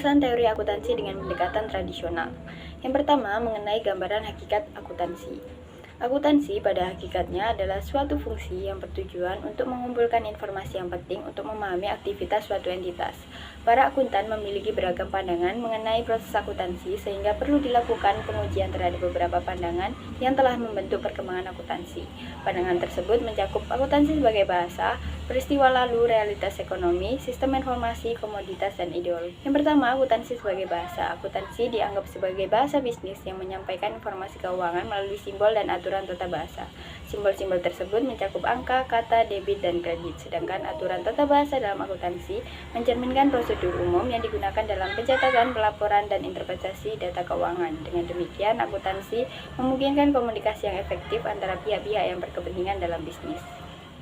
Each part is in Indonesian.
Penjelasan teori akuntansi dengan pendekatan tradisional. Yang pertama, mengenai gambaran hakikat akuntansi. Akuntansi pada hakikatnya adalah suatu fungsi yang bertujuan untuk mengumpulkan informasi yang penting untuk memahami aktivitas suatu entitas. Para akuntan memiliki beragam pandangan mengenai proses akuntansi sehingga perlu dilakukan pengujian terhadap beberapa pandangan yang telah membentuk perkembangan akuntansi. Pandangan tersebut mencakup akuntansi sebagai bahasa, peristiwa lalu, realitas ekonomi, sistem informasi, komoditas, dan ideologi. Yang pertama, akuntansi sebagai bahasa. Akuntansi dianggap sebagai bahasa bisnis yang menyampaikan informasi keuangan melalui simbol dan aturan tata bahasa. Simbol-simbol tersebut mencakup angka, kata, debit, dan kredit, sedangkan aturan tata bahasa dalam akuntansi mencerminkan prosedur umum yang digunakan dalam pencatatan, pelaporan, dan interpretasi data keuangan. Dengan demikian, akuntansi memungkinkan komunikasi yang efektif antara pihak-pihak yang berkepentingan dalam bisnis.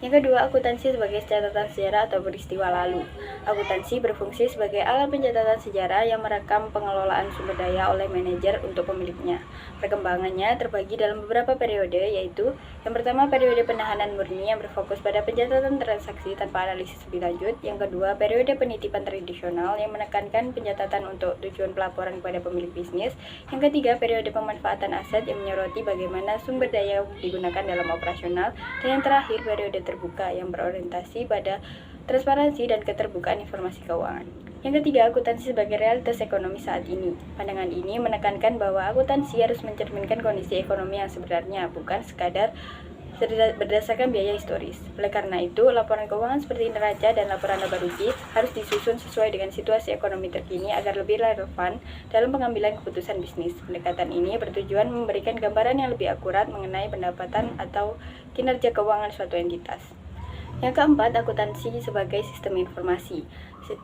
Yang kedua, akuntansi sebagai catatan sejarah atau peristiwa lalu. Akuntansi berfungsi sebagai alat pencatatan sejarah yang merekam pengelolaan sumber daya oleh manajer untuk pemiliknya. Perkembangannya terbagi dalam beberapa periode, yaitu yang pertama, periode penahanan murni yang berfokus pada pencatatan transaksi tanpa analisis lebih lanjut. Yang kedua, periode penitipan tradisional yang menekankan pencatatan untuk tujuan pelaporan kepada pemilik bisnis. Yang ketiga, periode pemanfaatan aset yang menyoroti bagaimana sumber daya digunakan dalam operasional. Dan yang terakhir, periode terbuka yang berorientasi pada transparansi dan keterbukaan informasi keuangan. Yang ketiga, akuntansi sebagai realitas ekonomi saat ini. Pandangan ini menekankan bahwa akuntansi harus mencerminkan kondisi ekonomi yang sebenarnya, bukan sekadar berdasarkan biaya historis. Oleh karena itu, laporan keuangan seperti neraca dan laporan laba rugi harus disusun sesuai dengan situasi ekonomi terkini agar lebih relevan dalam pengambilan keputusan bisnis. Pendekatan ini bertujuan memberikan gambaran yang lebih akurat mengenai pendapatan atau kinerja keuangan suatu entitas. Yang keempat, akuntansi sebagai sistem informasi.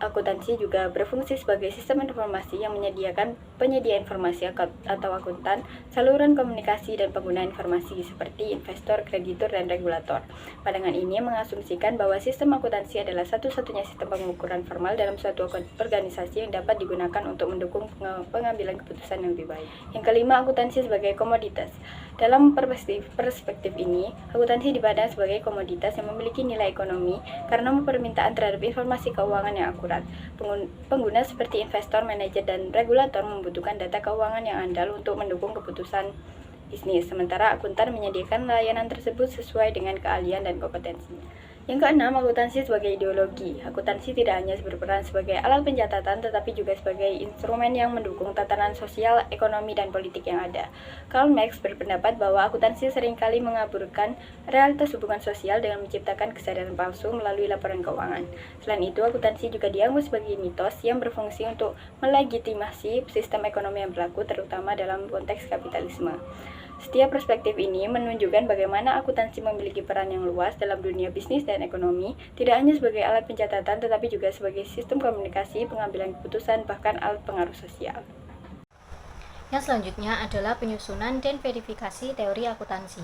Akuntansi juga berfungsi sebagai sistem informasi yang menyediakan penyedia informasi atau akuntan, saluran komunikasi, dan pengguna informasi seperti investor, kreditur, dan regulator. Pandangan ini mengasumsikan bahwa sistem akuntansi adalah satu-satunya sistem pengukuran formal dalam suatu organisasi yang dapat digunakan untuk mendukung pengambilan keputusan yang lebih baik. Yang kelima, akuntansi sebagai komoditas. Dalam perspektif ini, akuntansi dipandang sebagai komoditas yang memiliki nilai ekonomi karena permintaan terhadap informasi keuangan yang akurat. Pengguna seperti investor, manajer, dan regulator membutuhkan data keuangan yang andal untuk mendukung keputusan bisnis, sementara akuntan menyediakan layanan tersebut sesuai dengan keahlian dan kompetensinya. Yang keenam, akuntansi sebagai ideologi. Akuntansi tidak hanya berperan sebagai alat pencatatan, tetapi juga sebagai instrumen yang mendukung tatanan sosial, ekonomi, dan politik yang ada. Karl Marx berpendapat bahwa akuntansi seringkali mengaburkan realitas hubungan sosial dengan menciptakan kesadaran palsu melalui laporan keuangan. Selain itu, akuntansi juga dianggap sebagai mitos yang berfungsi untuk melegitimasi sistem ekonomi yang berlaku, terutama dalam konteks kapitalisme. Setiap perspektif ini menunjukkan bagaimana akuntansi memiliki peran yang luas dalam dunia bisnis dan ekonomi, tidak hanya sebagai alat pencatatan tetapi juga sebagai sistem komunikasi, pengambilan keputusan, bahkan alat pengaruh sosial. Yang selanjutnya adalah penyusunan dan verifikasi teori akuntansi.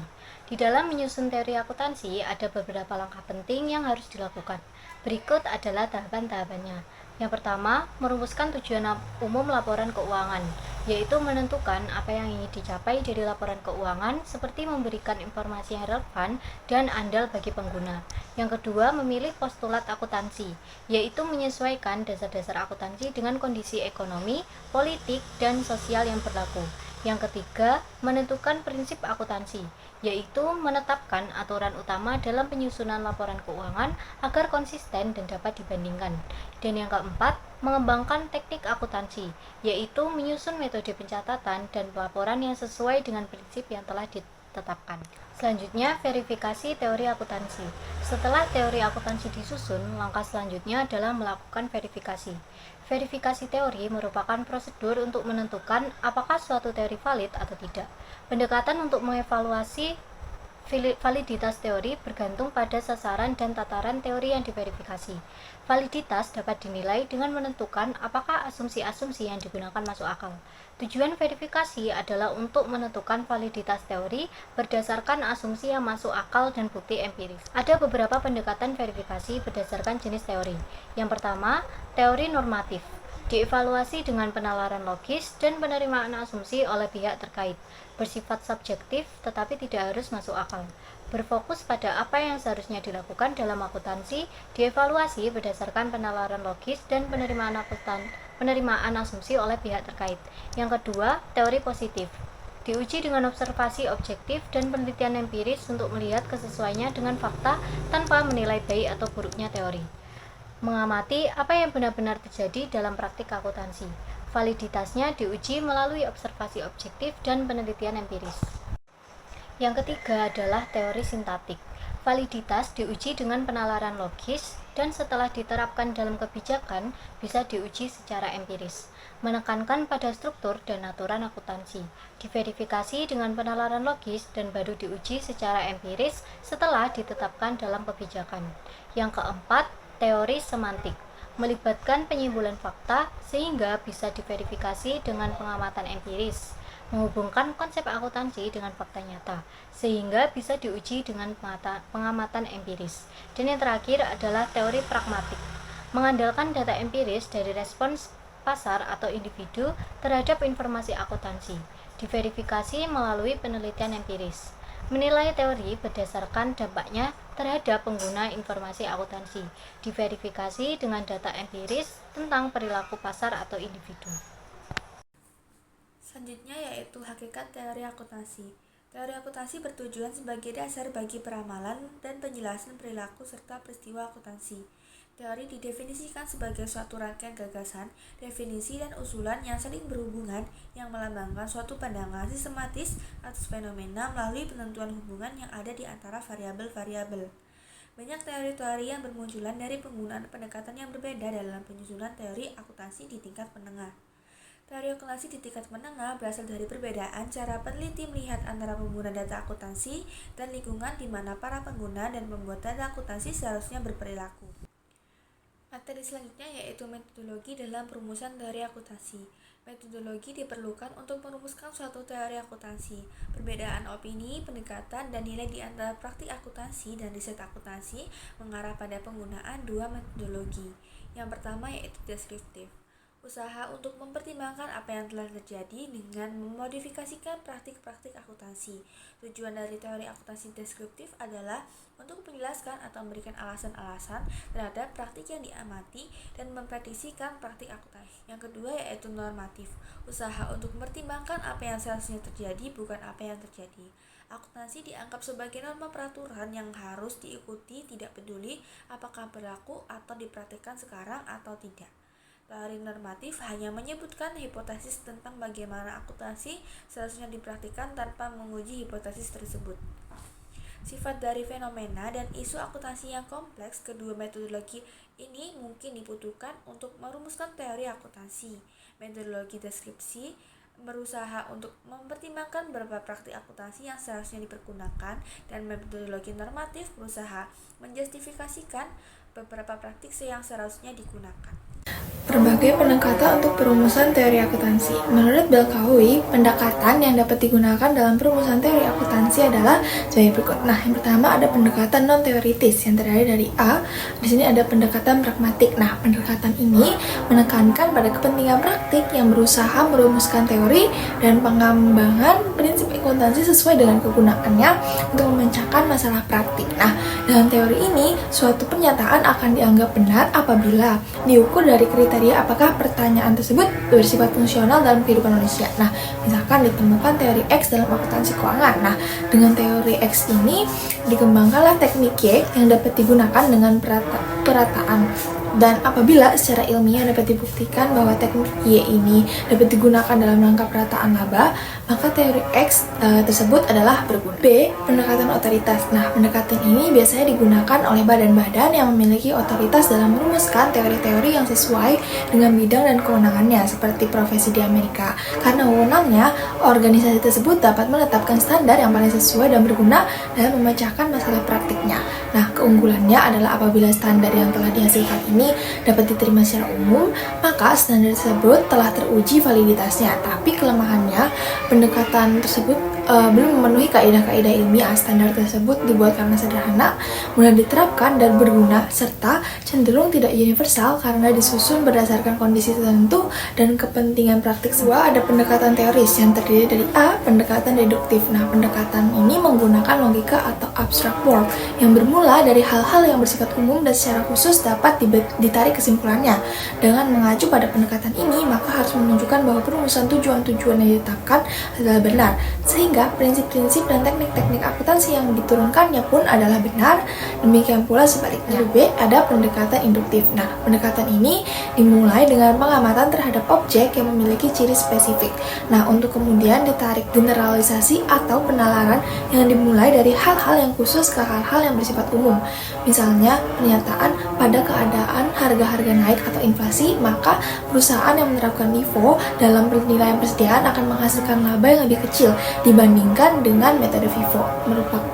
Di dalam menyusun teori akuntansi ada beberapa langkah penting yang harus dilakukan. Berikut adalah tahapan-tahapannya. Yang pertama, merumuskan tujuan umum laporan keuangan, yaitu menentukan apa yang ingin dicapai dari laporan keuangan seperti memberikan informasi yang relevan dan andal bagi pengguna. Yang kedua, memilih postulat akuntansi, yaitu menyesuaikan dasar-dasar akuntansi dengan kondisi ekonomi, politik, dan sosial yang berlaku. Yang ketiga, menentukan prinsip akuntansi, yaitu menetapkan aturan utama dalam penyusunan laporan keuangan agar konsisten dan dapat dibandingkan. Dan yang keempat, mengembangkan teknik akuntansi, yaitu menyusun metode pencatatan dan pelaporan yang sesuai dengan prinsip yang telah ditetapkan. Selanjutnya, verifikasi teori akuntansi. Setelah teori akuntansi disusun, langkah selanjutnya adalah melakukan verifikasi. Verifikasi teori merupakan prosedur untuk menentukan apakah suatu teori valid atau tidak. Pendekatan untuk mengevaluasi validitas teori bergantung pada sasaran dan tataran teori yang diverifikasi. Validitas dapat dinilai dengan menentukan apakah asumsi-asumsi yang digunakan masuk akal. Tujuan verifikasi adalah untuk menentukan validitas teori berdasarkan asumsi yang masuk akal dan bukti empiris. Ada beberapa pendekatan verifikasi berdasarkan jenis teori. Yang pertama, teori normatif. Dievaluasi dengan penalaran logis dan penerimaan asumsi oleh pihak terkait. Bersifat subjektif tetapi tidak harus masuk akal. Berfokus pada apa yang seharusnya dilakukan dalam akuntansi, dievaluasi berdasarkan penalaran logis dan penerimaan penerimaan asumsi oleh pihak terkait. Yang kedua, teori positif. Diuji dengan observasi objektif dan penelitian empiris untuk melihat kesesuaiannya dengan fakta tanpa menilai baik atau buruknya teori. Mengamati apa yang benar-benar terjadi dalam praktik akuntansi. Validitasnya diuji melalui observasi objektif dan penelitian empiris. Yang ketiga adalah teori sintaktik. Validitas diuji dengan penalaran logis dan setelah diterapkan dalam kebijakan bisa diuji secara empiris. Menekankan pada struktur dan aturan akuntansi. Diverifikasi dengan penalaran logis dan baru diuji secara empiris setelah ditetapkan dalam kebijakan. Yang keempat, teori semantik. Melibatkan penyimpulan fakta sehingga bisa diverifikasi dengan pengamatan empiris. Menghubungkan konsep akuntansi dengan fakta nyata, sehingga bisa diuji dengan pengamatan empiris. Dan yang terakhir adalah teori pragmatik, mengandalkan data empiris dari respons pasar atau individu terhadap informasi akuntansi, diverifikasi melalui penelitian empiris. Menilai teori berdasarkan dampaknya terhadap pengguna informasi akuntansi, diverifikasi dengan data empiris tentang perilaku pasar atau individu. Selanjutnya yaitu hakikat teori akuntansi. Teori akuntansi bertujuan sebagai dasar bagi peramalan dan penjelasan perilaku serta peristiwa akuntansi. Teori didefinisikan sebagai suatu rangkaian gagasan, definisi, dan usulan yang saling berhubungan yang melambangkan suatu pandangan sistematis atas fenomena melalui penentuan hubungan yang ada di antara variabel-variabel. Banyak teori-teori yang bermunculan dari penggunaan pendekatan yang berbeda dalam penyusunan teori akuntansi di tingkat menengah. Teori akuntansi di tingkat menengah berasal dari perbedaan cara peneliti melihat antara pengguna data akuntansi dan lingkungan di mana para pengguna dan pembuat data akuntansi seharusnya berperilaku. Materi selanjutnya yaitu metodologi dalam perumusan teori akuntansi. Metodologi diperlukan untuk merumuskan suatu teori akuntansi. Perbedaan opini, pendekatan, dan nilai di antara praktik akuntansi dan riset akuntansi mengarah pada penggunaan dua metodologi. Yang pertama yaitu deskriptif. Usaha untuk mempertimbangkan apa yang telah terjadi dengan memodifikasikan praktik-praktik akuntansi. Tujuan dari teori akuntansi deskriptif adalah untuk menjelaskan atau memberikan alasan-alasan terhadap praktik yang diamati dan memprediksikan praktik akuntansi. Yang kedua yaitu normatif. Usaha untuk mempertimbangkan apa yang seharusnya terjadi bukan apa yang terjadi. Akuntansi dianggap sebagai norma peraturan yang harus diikuti tidak peduli apakah berlaku atau dipraktikkan sekarang atau tidak. Teori normatif hanya menyebutkan hipotesis tentang bagaimana akuntansi seharusnya dipraktikkan tanpa menguji hipotesis tersebut. Sifat dari fenomena dan isu akuntansi yang kompleks, kedua metodologi ini mungkin dibutuhkan untuk merumuskan teori akuntansi. Metodologi deskripsi berusaha untuk mempertimbangkan beberapa praktik akuntansi yang seharusnya dipergunakan, dan metodologi normatif berusaha menjustifikasikan beberapa praktik yang seharusnya digunakan. Berbagai pendekatan untuk perumusan teori akuntansi. Menurut Belkawi, pendekatan yang dapat digunakan dalam perumusan teori akuntansi adalah sebagai berikut. Nah, yang pertama ada pendekatan non-teoritis yang terdiri dari A. Di sini ada pendekatan pragmatik. Nah, pendekatan ini menekankan pada kepentingan praktik yang berusaha merumuskan teori dan pengembangan prinsip akuntansi sesuai dengan kegunaannya untuk memecahkan masalah praktik. Nah, dalam teori ini, suatu pernyataan akan dianggap benar apabila diukur dari kriteria apakah pertanyaan tersebut bersifat fungsional dalam kehidupan manusia. Nah, misalkan ditemukan teori X dalam akuntansi keuangan. Nah, dengan teori X ini dikembangkanlah teknik Y yang dapat digunakan dengan perataan. Dan apabila secara ilmiah dapat dibuktikan bahwa teknik Y ini dapat digunakan dalam rangka perataan laba, maka teori X tersebut adalah berguna. B. Pendekatan otoritas. Nah, pendekatan ini biasanya digunakan oleh badan-badan yang memiliki otoritas dalam merumuskan teori-teori yang sesuai dengan bidang dan kewenangannya, seperti profesi di Amerika. Karena wewenangnya, organisasi tersebut dapat menetapkan standar yang paling sesuai dan berguna dalam memecahkan masalah praktiknya. Nah, keunggulannya adalah apabila standar yang telah dihasilkan ini dapat diterima secara umum, maka standar tersebut telah teruji validitasnya. Tapi kelemahannya, pendekatan tersebut belum memenuhi kaidah-kaidah ilmiah. Standar tersebut dibuat karena sederhana, mudah diterapkan dan berguna, serta cenderung tidak universal karena disusun berdasarkan kondisi tertentu dan kepentingan praktik. Kedua, ada pendekatan teoris yang terdiri dari A. Pendekatan deduktif. Nah, pendekatan ini menggunakan logika atau abstract world yang bermula dari hal-hal yang bersifat umum dan secara khusus dapat ditarik kesimpulannya. Dengan mengacu pada pendekatan ini, maka harus menunjukkan bahwa perumusan tujuan-tujuan yang ditetapkan adalah benar, sehingga prinsip-prinsip dan teknik-teknik akuntansi yang diturunkannya pun adalah benar. Demikian pula sebaliknya. Lalu B, ada pendekatan induktif. Nah, pendekatan ini dimulai dengan pengamatan terhadap objek yang memiliki ciri spesifik. Nah, untuk kemudian ditarik generalisasi atau penalaran yang dimulai dari hal-hal yang khusus ke hal-hal yang bersifat umum. Misalnya, pernyataan pada keadaan harga-harga naik atau inflasi, maka perusahaan yang menerapkan LIFO dalam penilaian persediaan akan menghasilkan laba yang lebih kecil dibandingkan dengan metode FIFO.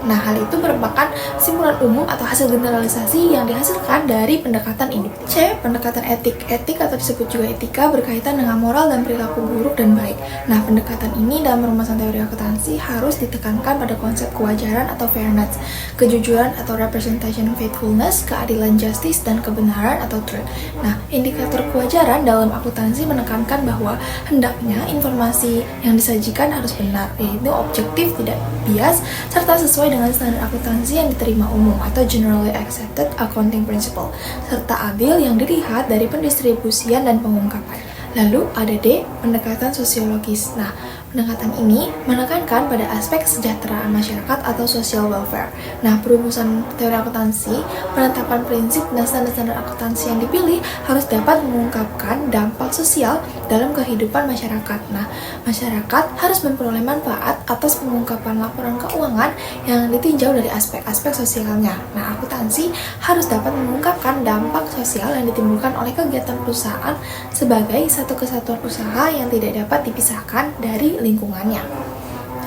Nah, hal itu merupakan kesimpulan umum atau hasil generalisasi yang dihasilkan dari pendekatan induktif. C. Pendekatan etik. Etik atau disebut juga etika berkaitan dengan moral dan perilaku buruk dan baik. Nah, pendekatan ini dalam perumusan teori akuntansi harus ditekankan pada konsep kewajaran atau fairness, kejujuran atau representation faithfulness, keadilan justice, dan kebenaran atau truth. Nah, indikator kewajaran dalam akuntansi menekankan bahwa hendaknya informasi yang disajikan harus benar, yaitu objektif, tidak bias, serta sesuai dengan standar akuntansi yang diterima umum atau generally accepted accounting principle, serta adil yang dilihat dari pendistribusian dan pengungkapan. Lalu ada D, pendekatan sosiologis. Nah, pendekatan ini menekankan pada aspek kesejahteraan masyarakat atau social welfare. Nah, perumusan teori akuntansi, penetapan prinsip dan standar-standar akuntansi yang dipilih harus dapat mengungkapkan dampak sosial dalam kehidupan masyarakat. Nah, masyarakat harus memperoleh manfaat atas pengungkapan laporan keuangan yang ditinjau dari aspek-aspek sosialnya. Nah, akuntansi harus dapat mengungkapkan dampak sosial yang ditimbulkan oleh kegiatan perusahaan sebagai satu kesatuan usaha yang tidak dapat dipisahkan dari lingkungannya.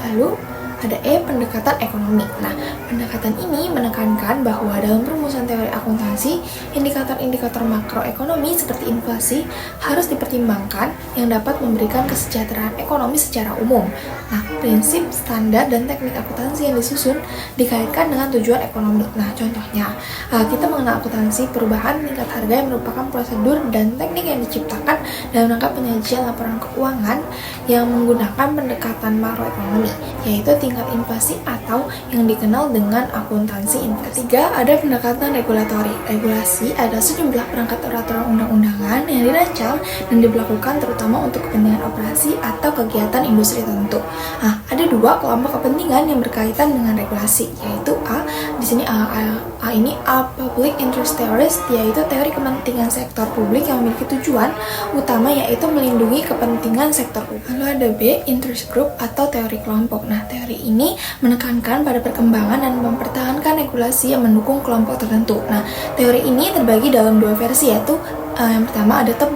Lalu ada E, pendekatan ekonomi. Nah, pendekatan ini menekankan bahwa dalam perumusan teori akuntansi, indikator-indikator makroekonomi seperti inflasi harus dipertimbangkan yang dapat memberikan kesejahteraan ekonomi secara umum. Nah, prinsip, standar, dan teknik akuntansi yang disusun dikaitkan dengan tujuan ekonomi. Nah, contohnya, kita mengenal akuntansi perubahan tingkat harga yang merupakan prosedur dan teknik yang diciptakan dalam rangka penyajian laporan keuangan yang menggunakan pendekatan makroekonomi, yaitu tingkat inflasi atau yang dikenal dengan akuntansi inflasi. Ketiga, ada pendekatan regulatori. Regulasi adalah sejumlah perangkat peraturan undang-undangan yang dirancang dan diberlakukan terutama untuk kepentingan operasi atau kegiatan industri tertentu. Nah, ada dua kelompok kepentingan yang berkaitan dengan regulasi, yaitu A, di sini A ini A public interest theorist, yaitu teori kepentingan sektor publik yang memiliki tujuan utama yaitu melindungi kepentingan sektor publik. Lalu ada B, interest group atau teori kelompok. Nah, teori ini menekankan pada perkembangan dan mempertahankan regulasi yang mendukung kelompok tertentu. Nah, teori ini terbagi dalam dua versi, yaitu yang pertama ada The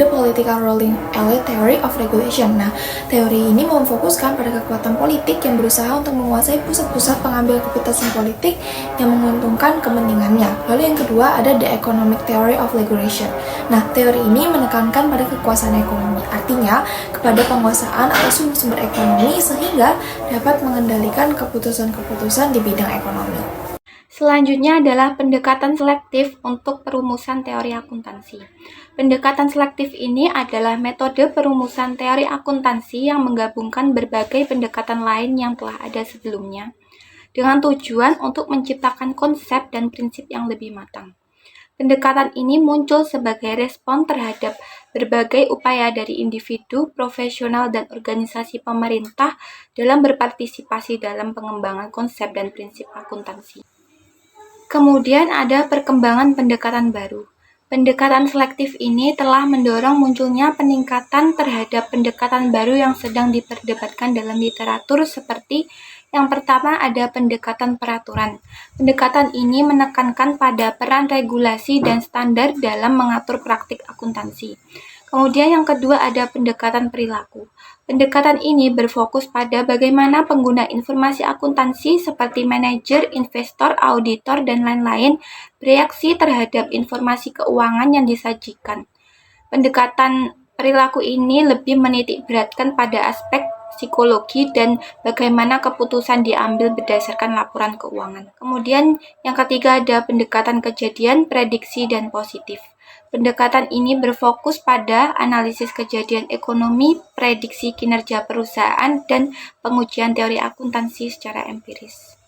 Political Ruling Elite Theory of Regulation. Nah, teori ini memfokuskan pada kekuatan politik yang berusaha untuk menguasai pusat-pusat pengambil keputusan politik yang menguntungkan kepentingannya. Lalu yang kedua ada The Economic Theory of Regulation. Nah, teori ini menekankan pada kekuasaan ekonomi, artinya kepada penguasaan atau sumber-sumber ekonomi sehingga dapat mengendalikan keputusan-keputusan di bidang ekonomi. Selanjutnya adalah pendekatan selektif untuk perumusan teori akuntansi. Pendekatan selektif ini adalah metode perumusan teori akuntansi yang menggabungkan berbagai pendekatan lain yang telah ada sebelumnya, dengan tujuan untuk menciptakan konsep dan prinsip yang lebih matang. Pendekatan ini muncul sebagai respon terhadap berbagai upaya dari individu, profesional, dan organisasi pemerintah dalam berpartisipasi dalam pengembangan konsep dan prinsip akuntansi. Kemudian ada perkembangan pendekatan baru. Pendekatan selektif ini telah mendorong munculnya peningkatan terhadap pendekatan baru yang sedang diperdebatkan dalam literatur seperti yang pertama ada pendekatan peraturan. Pendekatan ini menekankan pada peran regulasi dan standar dalam mengatur praktik akuntansi. Kemudian yang kedua ada pendekatan perilaku. Pendekatan ini berfokus pada bagaimana pengguna informasi akuntansi seperti manajer, investor, auditor, dan lain-lain bereaksi terhadap informasi keuangan yang disajikan. Pendekatan perilaku ini lebih menitik beratkan pada aspek psikologi, dan bagaimana keputusan diambil berdasarkan laporan keuangan. Kemudian yang ketiga ada pendekatan kejadian, prediksi, dan positif. Pendekatan ini berfokus pada analisis kejadian ekonomi, prediksi kinerja perusahaan, dan pengujian teori akuntansi secara empiris.